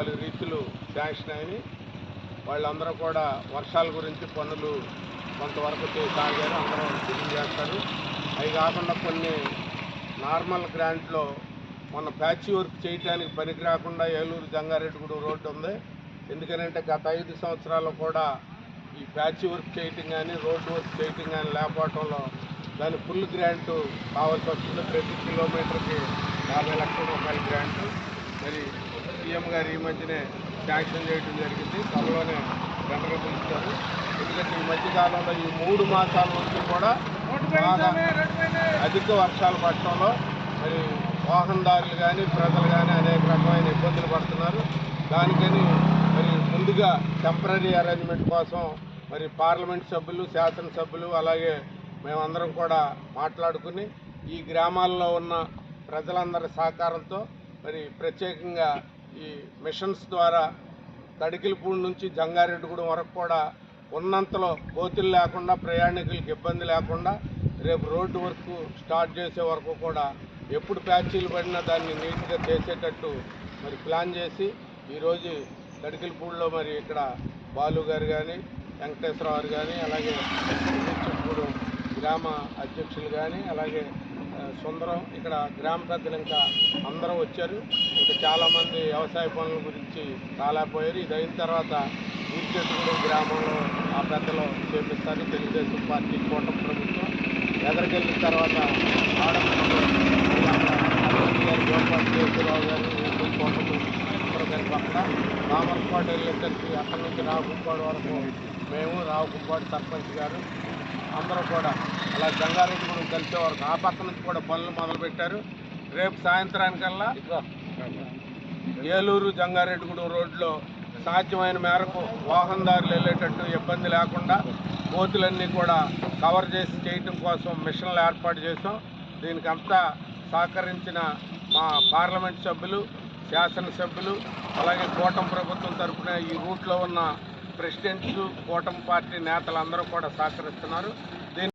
4 రీతులు శాంక్షన్ అయినాయి. వాళ్ళందరూ కూడా వర్షాల గురించి పనులు కొంతవరకు సాగారు, అందరూ బిల్డింగ్ చేస్తారు. అవి కాకుండా కొన్ని నార్మల్ గ్రాంట్లో మొన్న ప్యాచ్ వర్క్ చేయడానికి పనికి రాకుండా ఏలూరు జంగారెడ్డిగూడెం రోడ్డు ఉంది. ఎందుకనంటే గత 5 సంవత్సరాల్లో కూడా ఈ ప్యాచ్ వర్క్ చేయటం కానీ రోడ్డు వర్క్ చేయటం కానీ లేకపోవటంలో దాని ఫుల్ గ్రాంటు కావాల్సి వస్తుంది. ప్రతి కిలోమీటర్కి 50 లక్షల రూపాయల గ్రాంటు మరి సీఎం గారు ఈ మధ్యనే శాంక్షన్ చేయడం జరిగింది. త్వరలోనే టెండర్లు పిలుస్తారు. ఎందుకంటే ఈ మధ్యకాలంలో ఈ 3 మాసాల నుంచి కూడా బాగా అధిక వర్షాలు పడటంలో మరి వాహనదారులు కానీ ప్రజలు కానీ అనేక రకమైన ఇబ్బందులు పడుతున్నారు. దానికని మరి ముందుగా టెంపరీ అరేంజ్మెంట్ కోసం మరి పార్లమెంట్ సభ్యులు, శాసనసభ్యులు అలాగే మేమందరం కూడా మాట్లాడుకుని ఈ గ్రామాల్లో ఉన్న ప్రజలందరి సహకారంతో మరి ప్రత్యేకంగా ఈ మిషన్స్ ద్వారా తడికిలపూడి నుంచి జంగారెడ్డిగూడెం వరకు కూడా ఉన్నంతలో కోతులు లేకుండా ప్రయాణికులకు ఇబ్బంది లేకుండా రేపు రోడ్డు వర్క్ స్టార్ట్ చేసే వరకు కూడా ఎప్పుడు ప్యాచీలు పడినా దాన్ని నీట్గా చేసేటట్టు మరి ప్లాన్ చేసి ఈరోజు తడికిలపూడిలో మరి ఇక్కడ బాలు గారు కానీ వెంకటేశ్వరరావు గారు కానీ అలాగే చుట్టూగూడెం గ్రామ అధ్యక్షులు కానీ అలాగే సుందరం ఇక్కడ గ్రామ పెద్దలు ఇంకా అందరూ వచ్చారు. ఇంకా చాలామంది వ్యవసాయ పనుల గురించి రాలేకపోయారు. ఇది అయిన తర్వాత ఊరిచెట్టుగూడెం గ్రామంలో ఆ పెద్దలు చేపిస్తారు. తెలుగుదేశం పార్టీ కూటమి ప్రభుత్వం ఎదరికెళ్ళిన తర్వాత గారు గోపాటి కేశవరావు గారు కూటమి అందరూ కలిపి అక్కడ రామర్పాడు వెళ్ళేసరికి అక్కడి నుంచి రావుకుంపాడు వరకు మేము రావుకుంపాడు సర్పంచ్ గారు అందరూ కూడా అలా జంగారెడ్డిగూడెం కలిసే వరకు ఆ పక్క నుంచి కూడా పనులు మొదలుపెట్టారు. రేపు సాయంత్రానికల్లా ఏలూరు జంగారెడ్డిగూడెం రోడ్లో సాధ్యమైన మేరకు వాహనదారులు వెళ్ళేటట్టు ఇబ్బంది లేకుండా కోతులన్నీ కూడా కవర్ చేసి చేయటం కోసం మిషన్లు ఏర్పాటు చేసాం. దీనికంతా సహకరించిన మా పార్లమెంట్ సభ్యులు, శాసనసభ్యులు అలాగే కూటమి ప్రభుత్వం తరఫున ఈ రూట్లో ఉన్న ప్రెసిడెంట్స్, కూటమి పార్టీ నేతలందరూ కూడా సహకరిస్తున్నారు.